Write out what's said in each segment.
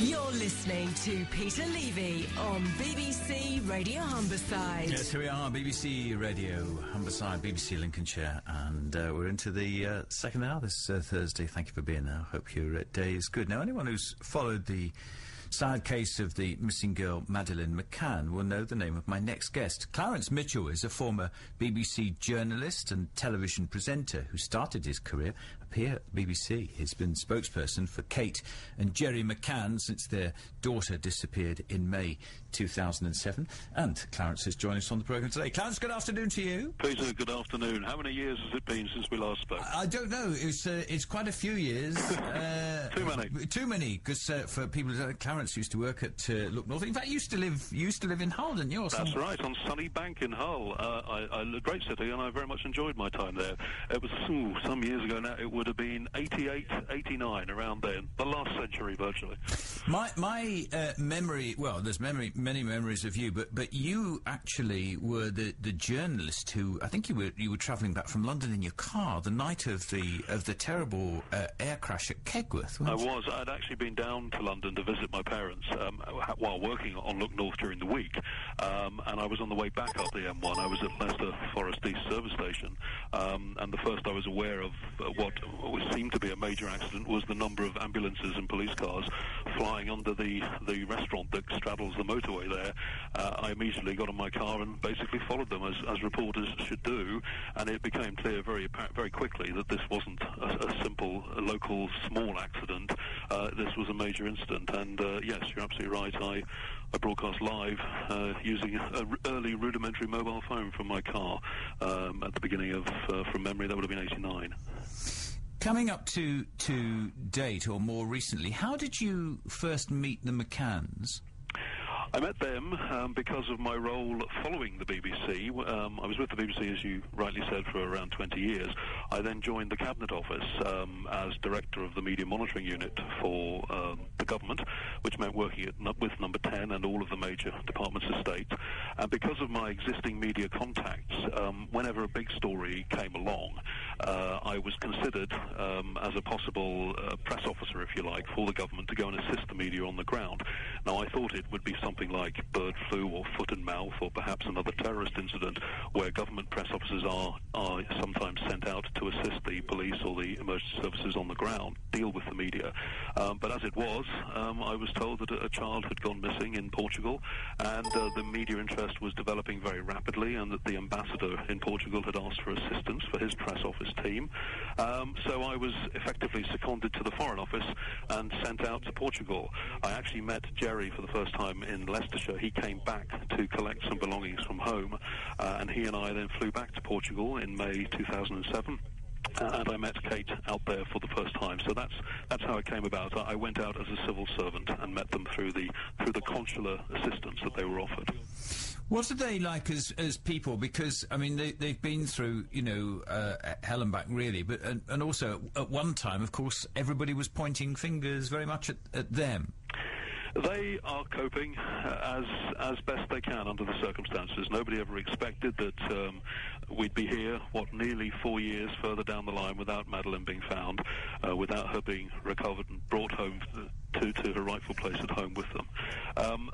You're listening to Peter Levy on BBC Radio Humberside. Yes, here we are, BBC Radio Humberside, BBC Lincolnshire, and we're into the second hour this Thursday. Thank you for being there. Hope your day is good. Now, anyone who's followed the sad case of the missing girl Madeleine McCann will know the name of my next guest. Clarence Mitchell is a former BBC journalist and television presenter who started his career up here at the BBC. He's been spokesperson for Kate and Jerry McCann since their daughter disappeared in May 2007. And Clarence has joined us on the programme today. Clarence, good afternoon to you. Peter, good afternoon. How many years has it been since we last spoke? I don't know. It's quite a few years. Too many. Too many, because for people who Clarence used to work at Look North. In fact, you used to live in Hull, didn't you? That's right, on Sunny Bank in Hull. A great city, and I very much enjoyed my time there. It was some years ago now. It would have been 88, 89, around then. The last century, virtually. My memory. Well, there's many memories of you, but you actually were the journalist who I think you were travelling back from London in your car the night of the terrible air crash at Kegworth. I was. I'd actually been down to London to visit my parents while working on Look North during the week, and I was on the way back up the M1. I was at Leicester Forest East service station, and the first I was aware of what seemed to be a major accident was the number of ambulances and police cars flying under the restaurant that straddles the motorway there. I immediately got in my car and basically followed them as reporters should do, and it became clear very quickly that this wasn't a simple local small accident. This was a major incident, and yes, you're absolutely right. I broadcast live using an early rudimentary mobile phone from my car at the beginning of, from memory, that would have been 89. Coming up to date, or more recently, how did you first meet the McCanns? I met them because of my role following the BBC. I was with the BBC, as you rightly said, for around 20 years. I then joined the Cabinet Office as Director of the Media Monitoring Unit for the government, which meant working with Number 10 and all of the major departments of state. And because of my existing media contacts, whenever a big story came along, I was considered as a possible press officer, if you like, for the government to go and assist the media on the ground. Now, I thought it would be something like bird flu or foot and mouth or perhaps another terrorist incident where government press officers are sometimes sent out to assist the police or the emergency services on the ground, deal with the media. But as it was, I was told that a child had gone missing in Portugal, and the media interest was developing very rapidly, and that the ambassador in Portugal had asked for assistance for his press office team. So I was effectively seconded to the Foreign Office and sent out to Portugal. I actually met Jerry for the first time in Leicestershire. He came back to collect some belongings from home, and he and I then flew back to Portugal in May 2007. And I met Kate out there for the first time. So that's how it came about. I went out as a civil servant and met them through the consular assistance that they were offered. What are they like as people? Because, I mean, they've been through, hell and back, really. But and also, at one time, of course, everybody was pointing fingers very much at them. They are coping as best they can under the circumstances. Nobody ever expected that we'd be here, nearly 4 years further down the line without Madeleine being found, without her being recovered and brought home to her rightful place at home with them.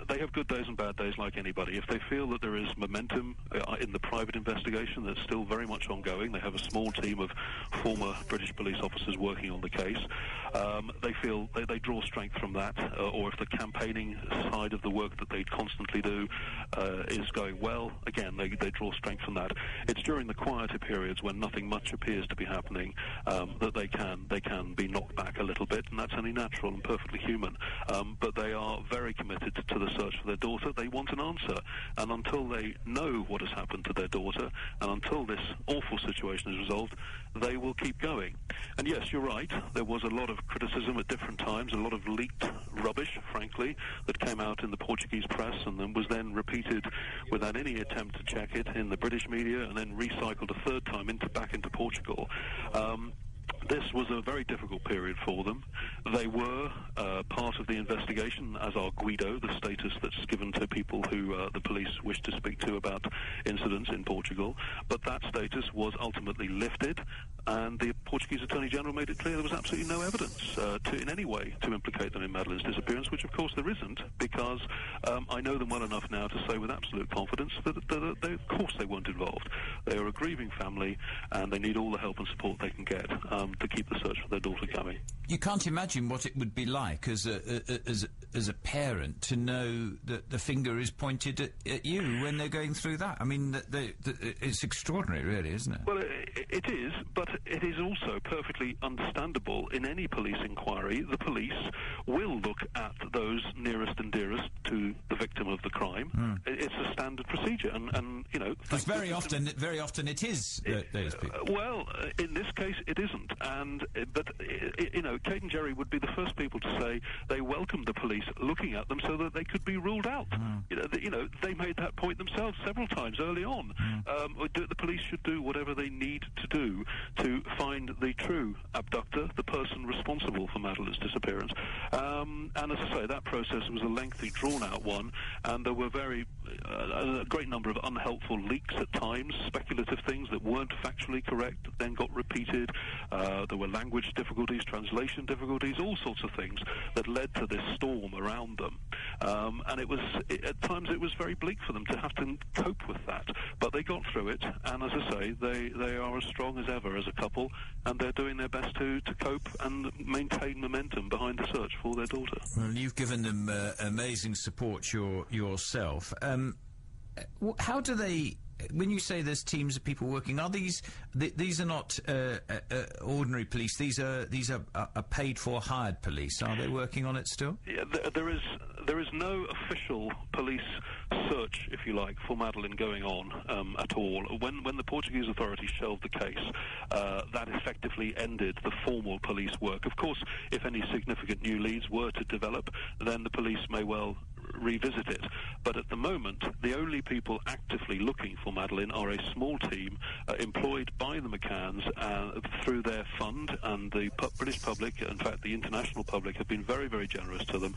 They have good days and bad days like anybody. If they feel that there is momentum in the private investigation that's still very much ongoing, they have a small team of former British police officers working on the case, they feel they draw strength from that, or if the campaigning side of the work that they constantly do is going well, again, they draw strength from that. It's during the quieter periods when nothing much appears to be happening that they can be knocked back a little bit, and that's only natural and perfectly human. But they are very committed to the search for their daughter. They want an answer, and until they know what has happened to their daughter, and until this awful situation is resolved, they will keep going. And yes, you're right, there was a lot of criticism at different times, a lot of leaked rubbish, frankly, that came out in the Portuguese press and then was then repeated without any attempt to check it in the British media, and then recycled a third time back into Portugal. This was a very difficult period for them. They were part of the investigation, as are Guido, the status that's given to people who the police wish to speak to about incidents in Portugal. But that status was ultimately lifted, and the Portuguese Attorney General made it clear there was absolutely no evidence in any way to implicate them in Madeleine's disappearance, which of course there isn't, because I know them well enough now to say with absolute confidence that of course they weren't involved. They are a grieving family, and they need all the help and support they can get to keep the search for their daughter going. You can't imagine what it would be like as a parent to know that the finger is pointed at you when they're going through that. I mean, it's extraordinary, really, isn't it? Well, it is, but it is also perfectly understandable. In any police inquiry, the police will look at those nearest and dearest to the victim of the crime. It's a standard procedure, and you know... Because very often it is those people. Well, in this case, it isn't. But you know, Kate and Jerry would be the first people to say they welcomed the police looking at them so that they could be ruled out. You know, they made that point themselves several times early on. The police should do whatever they need to do to find the true abductor, the person responsible for Madeleine's disappearance. And as I say, that process was a lengthy, drawn-out one, and there were a great number of unhelpful leaks at times, speculative things that weren't factually correct, that then got repeated. There were language difficulties, translation difficulties, all sorts of things that led to this storm around them. And at times it was very bleak for them to have to cope with that. But they got through it, and as I say, they are as strong as ever as a couple, and they're doing their best to cope and maintain momentum behind the search for their daughter. Well, you've given them amazing support yourself. How do they... When you say there's teams of people working, are these are not ordinary police? These are paid for, hired police. Are they working on it still? Yeah, there is no official police search, if you like, for Madeleine going on at all. When the Portuguese authorities shelved the case, that effectively ended the formal police work. Of course, if any significant new leads were to develop, then the police may well revisit it. But at the moment, the only people actively looking for Madeleine are a small team employed by the McCanns through their fund, and the British public, in fact the international public, have been very, very generous to them.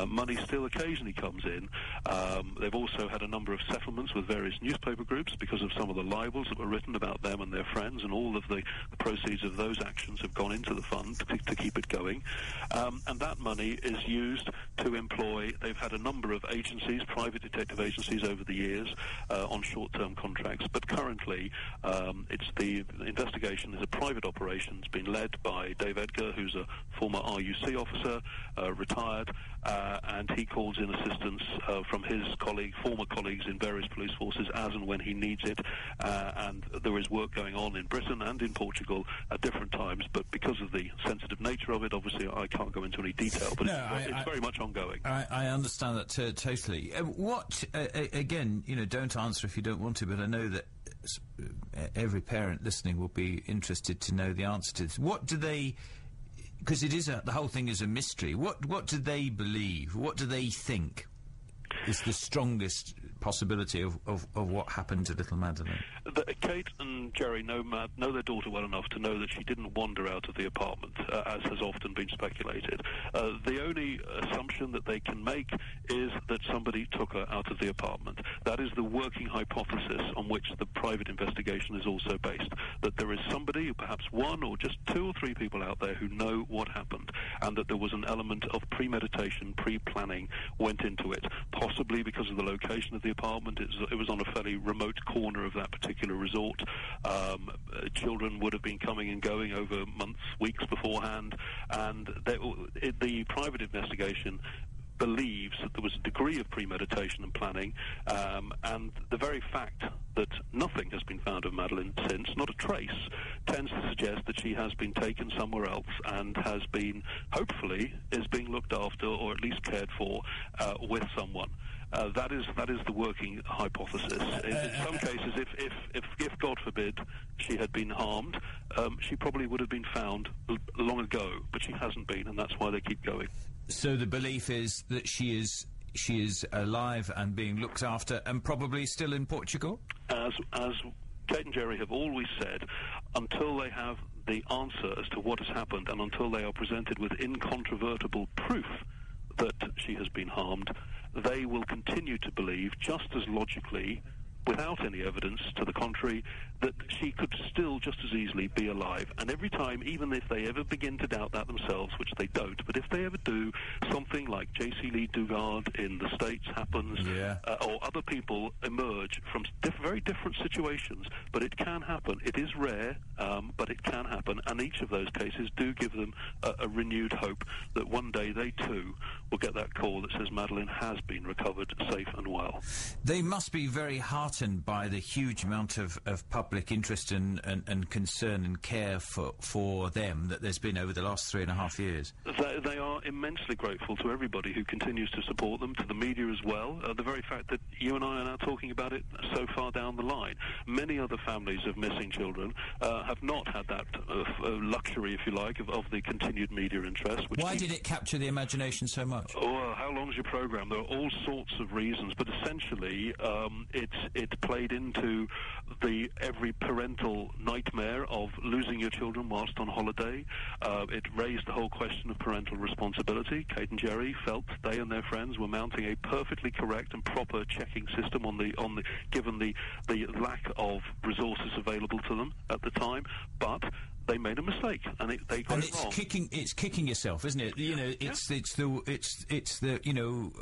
Money still occasionally comes in. They've also had a number of settlements with various newspaper groups because of some of the libels that were written about them and their friends, and all of the proceeds of those actions have gone into the fund to keep it going. And that money is used to employ... They've had a number of agencies, private detective agencies over the years, on short-term contracts, but currently it's the investigation is a private operation. It's been led by Dave Edgar, who's a former RUC officer, retired, and he calls in assistance from his former colleagues in various police forces as and when he needs it, and there is work going on in Britain and in Portugal at different times, but because of the sensitive nature of it, obviously I can't go into any detail, but it's very much ongoing. I understand that totally. Again, you know, don't answer if you don't want to, but I know that every parent listening will be interested to know the answer to this. What do they... Because the whole thing is a mystery. What do they believe? What do they think is the strongest possibility of what happened to little Madeleine? Kate and Jerry know their daughter well enough to know that she didn't wander out of the apartment, as has often been speculated. The only assumption that they can make is that somebody took her out of the apartment. That is the working hypothesis on which the private investigation is also based, that there is somebody, perhaps one or just two or three people out there who know what happened, and that there was an element of premeditation, pre-planning went into it, possibly because of the location of the apartment. It was on a fairly remote corner of that particular resort. Children would have been coming and going over months, weeks beforehand, and the private investigation believes that there was a degree of premeditation and planning, and the very fact that nothing has been found of Madeleine since, not a trace, tends to suggest that she has been taken somewhere else and has been, hopefully, is being looked after or at least cared for with someone. That is the working hypothesis. In some cases, if God forbid she had been harmed, she probably would have been found long ago, but she hasn't been, and that's why they keep going. So the belief is that she is alive and being looked after, and probably still in Portugal? As Kate and Jerry have always said, until they have the answer as to what has happened, and until they are presented with incontrovertible proof that she has been harmed, they will continue to believe, just as logically, without any evidence to the contrary, that she could still just as easily be alive. And every time, even if they ever begin to doubt that themselves, which they don't, but if they ever do, something like J.C. Lee Dugard in the States happens, or other people emerge from very different situations, but it can happen. It is rare, but it can happen, and each of those cases do give them a renewed hope that one day they too will get that call that says Madeleine has been recovered safe and well. They must be very heartened by the huge amount of public interest and concern and care for them that there's been over the last 3.5 years. They are immensely grateful to everybody who continues to support them, to the media as well. The very fact that you and I are now talking about it so far down the line. Many other families of missing children have not had that luxury, if you like, of the continued media interest. Why did it capture the imagination so much? Oh, how long's your programme? There are all sorts of reasons, but essentially it played into every parental nightmare of losing your children whilst on holiday. It raised the whole question of parental responsibility. Kate and Jerry felt they and their friends were mounting a perfectly correct and proper checking system given the lack of resources available to them at the time, but they made a mistake, and they got it wrong. It's kicking yourself, isn't it? You know, it's the you know,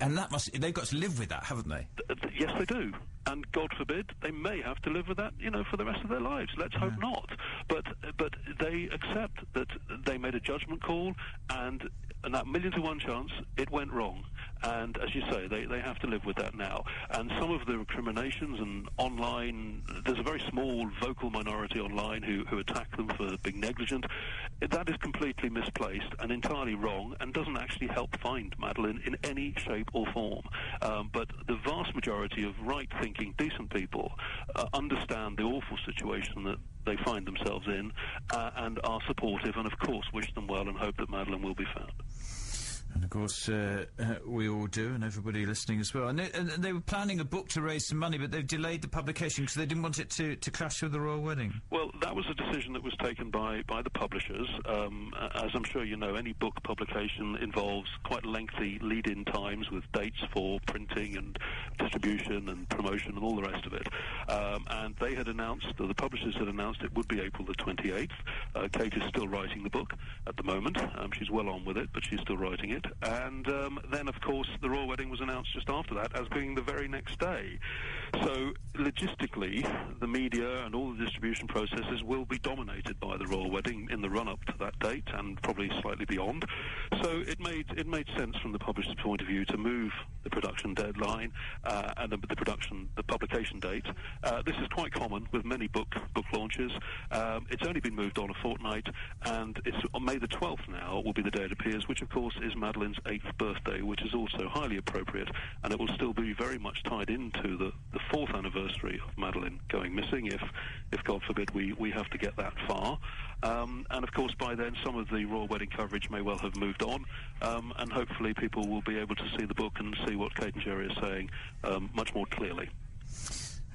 and that they've got to live with that, haven't they? Yes, they do. And God forbid, they may have to live with that, you know, for the rest of their lives. Let's hope not. But they accept that they made a judgment call, and that 1,000,000 to 1 chance, it went wrong. And as you say, they have to live with that now. And some of the recriminations and online, there's a very small vocal minority online who attack them for being negligent. That is completely misplaced and entirely wrong, and doesn't actually help find Madeleine in any shape or form. But the vast majority of right-thinking, decent people understand the awful situation that they find themselves in, and are supportive, and of course wish them well and hope that Madeleine will be found. And of course, we all do, and everybody listening as well. And they were planning a book to raise some money, but they've delayed the publication because they didn't want it to clash with the royal wedding. Well, that was a decision that was taken by the publishers. As I'm sure you know, any book publication involves quite lengthy lead-in times with dates for printing and distribution and promotion and all the rest of it. And they had announced, the publishers had announced, it would be April the 28th. Kate is still writing the book at the moment. She's well on with it, but she's still writing it. And then, of course, the royal wedding was announced just after that as being the very next day. So, logistically, the media and all the distribution processes will be dominated by the royal wedding in the run-up to that date, and probably slightly beyond. So it made sense from the publisher's point of view to move the production deadline and the publication date. This is quite common with many book launches. It's only been moved on a fortnight, and it's on May the 12th now will be the day it appears, which of course is Madeleine's 8th birthday, which is also highly appropriate, and it will still be very much tied into the 4th anniversary of Madeleine going missing, if God forbid we have to get that far. And of course by then some of the royal wedding coverage may well have moved on, and hopefully people will be able to see the book and see what Kate and Jerry are saying much more clearly.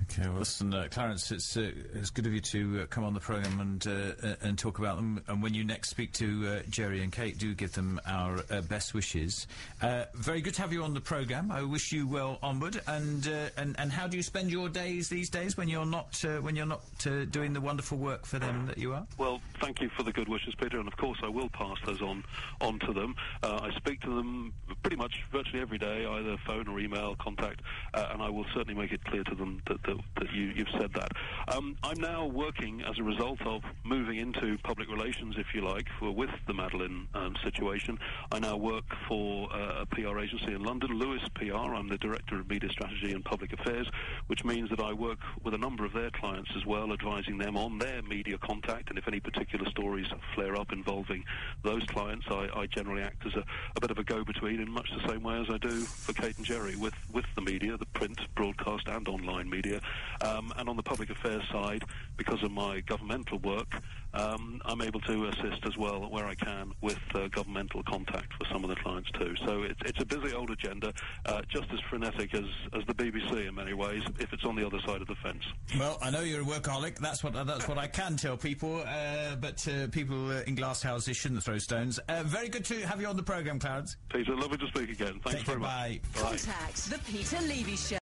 Okay, well, listen, Clarence, it's good of you to come on the programme and talk about them. And when you next speak to Jerry and Kate, do give them our best wishes. Very good to have you on the programme. I wish you well onward. And how do you spend your days these days when you're not doing the wonderful work for them that you are? Well, thank you for the good wishes, Peter, and of course I will pass those on to them. I speak to them pretty much virtually every day, either phone or email contact, and I will certainly make it clear to them that you've said that. I'm now working as a result of moving into public relations, if you like, with the Madeleine situation. I now work for a PR agency in London, Lewis PR. I'm the Director of Media Strategy and Public Affairs, which means that I work with a number of their clients as well, advising them on their media contact, and if any particular stories flare up involving those clients, I generally act as a bit of a go-between in much the same way as I do for Kate and Jerry with the media, the print, broadcast and online media. And on the public affairs side, because of my governmental work, I'm able to assist as well where I can with governmental contact for some of the clients too. So it's a busy old agenda, just as frenetic as the BBC in many ways, if it's on the other side of the fence. Well, I know you're a workaholic. That's what I can tell people. But people in glass houses shouldn't throw stones. Very good to have you on the programme, Clarence. Peter, lovely to speak again. Thanks very much. Bye. Contact the Peter Levy Show.